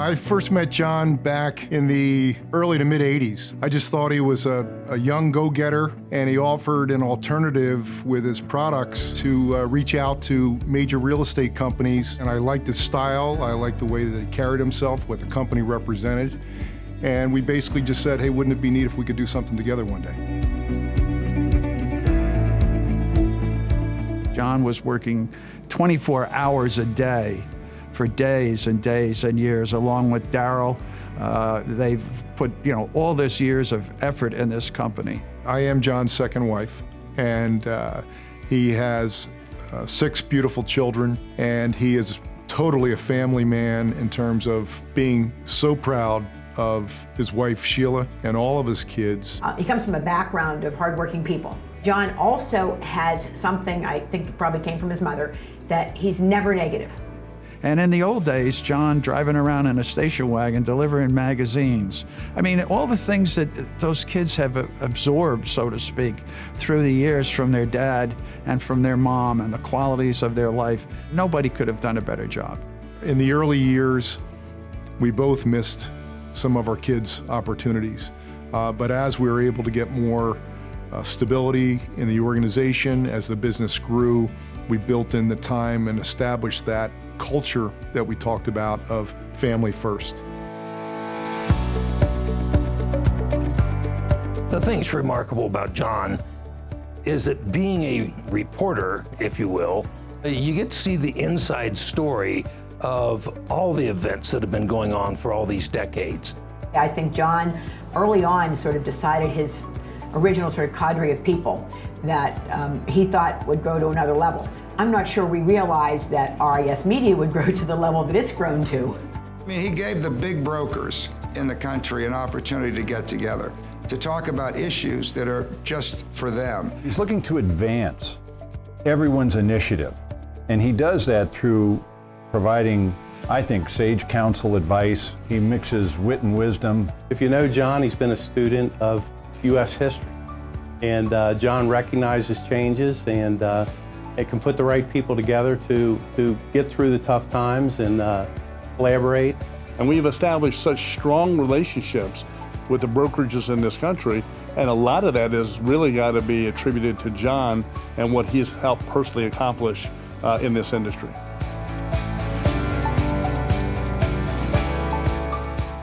I first met John back in the early to mid 80s. I just thought he was a young go-getter, and he offered an alternative with his products to reach out to major real estate companies. And I liked his style. I liked the way that he carried himself, what the company represented. And we basically just said, hey, wouldn't it be neat if we could do something together one day? John was working 24 hours a day for days and days and years, along with Daryl. They've put, all this years of effort in this company. I am John's second wife, and he has 6 beautiful children, and he is totally a family man in terms of being so proud of his wife, Sheila, and all of his kids. He comes from a background of hardworking people. John also has something, I think it probably came from his mother, that he's never negative. And in the old days, John driving around in a station wagon, delivering magazines. I mean, all the things that those kids have absorbed, so to speak, through the years from their dad and from their mom and the qualities of their life, nobody could have done a better job. In the early years, we both missed some of our kids' opportunities. But as we were able to get more stability in the organization, as the business grew, we built in the time and established that culture that we talked about of family first. The thing that's remarkable about John is that being a reporter, if you will, you get to see the inside story of all the events that have been going on for all these decades. I think John early on sort of decided his original sort of cadre of people that he thought would grow to another level. I'm not sure we realized that RIS Media would grow to the level that it's grown to. I mean, he gave the big brokers in the country an opportunity to get together, to talk about issues that are just for them. He's looking to advance everyone's initiative, and he does that through providing, I think, sage counsel advice. He mixes wit and wisdom. If you know John, he's been a student of U.S. history, and John recognizes changes and it can put the right people together to get through the tough times and collaborate. And we've established such strong relationships with the brokerages in this country, and a lot of that has really got to be attributed to John and what he's helped personally accomplish in this industry.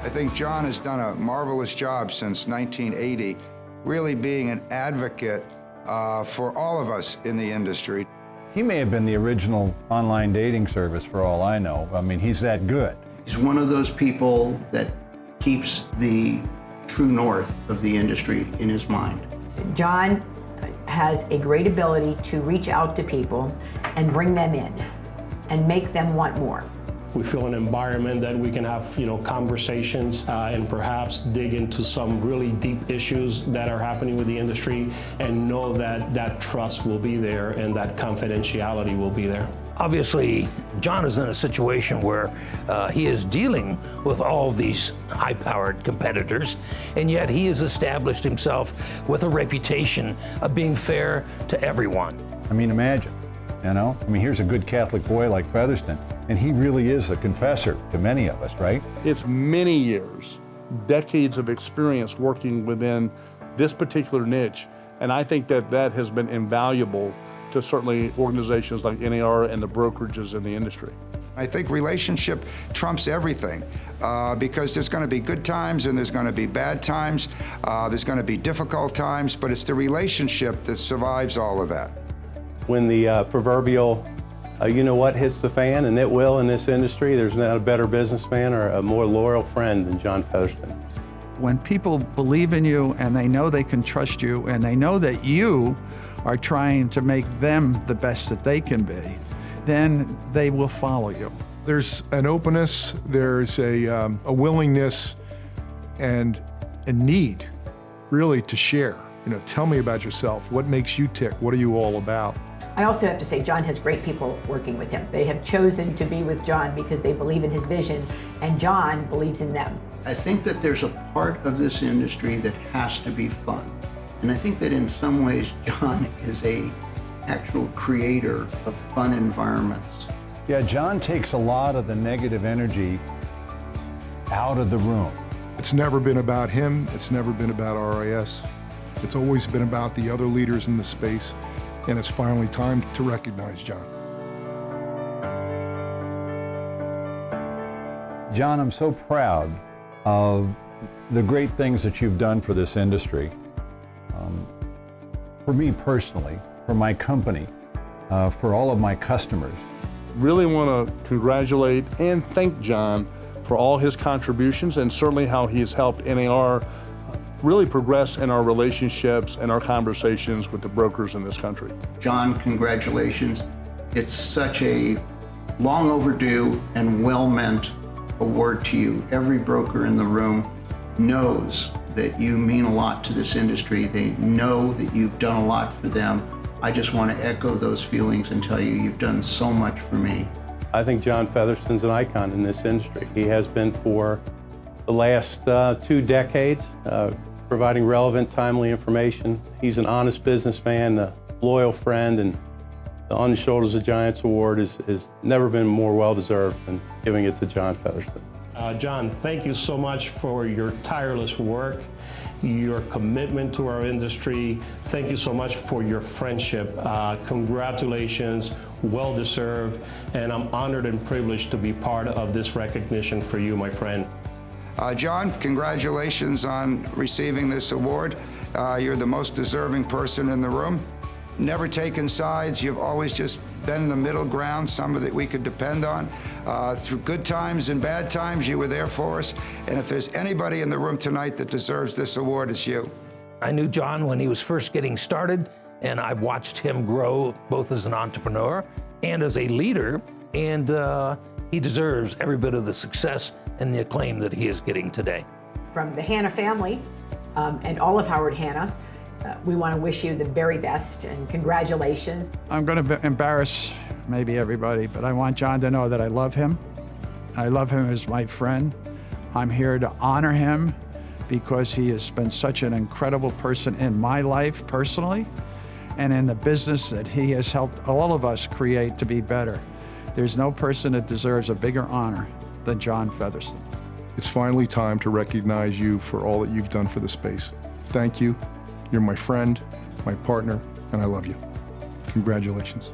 I think John has done a marvelous job since 1980, really being an advocate for all of us in the industry. He may have been the original online dating service for all I know. I mean, he's that good. He's one of those people that keeps the true north of the industry in his mind. John has a great ability to reach out to people and bring them in and make them want more. We feel an environment that we can have, conversations and perhaps dig into some really deep issues that are happening with the industry, and know that that trust will be there and that confidentiality will be there. Obviously, John is in a situation where he is dealing with all these high-powered competitors, and yet he has established himself with a reputation of being fair to everyone. I mean, imagine, here's a good Catholic boy like Featherston, and he really is a confessor to many of us, right? It's many years, decades of experience working within this particular niche, and I think that has been invaluable to certainly organizations like NAR and the brokerages in the industry. I think relationship trumps everything because there's going to be good times and there's going to be bad times. There's going to be difficult times, but it's the relationship that survives all of that. When the proverbial hits the fan, and it will in this industry, there's not a better businessman or a more loyal friend than John Featherston. When people believe in you and they know they can trust you and they know that you are trying to make them the best that they can be, then they will follow you. There's an openness, there's a willingness and a need really to share. Tell me about yourself. What makes you tick? What are you all about? I also have to say John has great people working with him. They have chosen to be with John because they believe in his vision, and John believes in them. I think that there's a part of this industry that has to be fun. And I think that in some ways, John is an actual creator of fun environments. Yeah, John takes a lot of the negative energy out of the room. It's never been about him. It's never been about RIS. It's always been about the other leaders in the space, and it's finally time to recognize John. John, I'm so proud of the great things that you've done for this industry. For me personally, for my company, for all of my customers. Really want to congratulate and thank John for all his contributions and certainly how he has helped NAR really progress in our relationships and our conversations with the brokers in this country. John, congratulations. It's such a long overdue and well-meant award to you. Every broker in the room knows that you mean a lot to this industry. They know that you've done a lot for them. I just want to echo those feelings and tell you you've done so much for me. I think John Featherston's an icon in this industry. He has been for the last 2 decades, providing relevant, timely information. He's an honest businessman, a loyal friend, and the On the Shoulders of Giants Award has never been more well-deserved than giving it to John Featherston. John, thank you so much for your tireless work, your commitment to our industry. Thank you so much for your friendship. Congratulations, well-deserved, and I'm honored and privileged to be part of this recognition for you, my friend. John, congratulations on receiving this award. You're the most deserving person in the room. Never taken sides. You've always just been the middle ground, someone that we could depend on. Through good times and bad times, you were there for us. And if there's anybody in the room tonight that deserves this award, it's you. I knew John when he was first getting started, and I watched him grow both as an entrepreneur and as a leader, and he deserves every bit of the success and the acclaim that he is getting today. From the Hanna family and all of Howard Hanna, we want to wish you the very best and congratulations. I'm going to embarrass maybe everybody, but I want John to know that I love him. I love him as my friend. I'm here to honor him because he has been such an incredible person in my life personally and in the business that he has helped all of us create to be better. There's no person that deserves a bigger honor than John Featherston. It's finally time to recognize you for all that you've done for the space. Thank you. You're my friend, my partner, and I love you. Congratulations.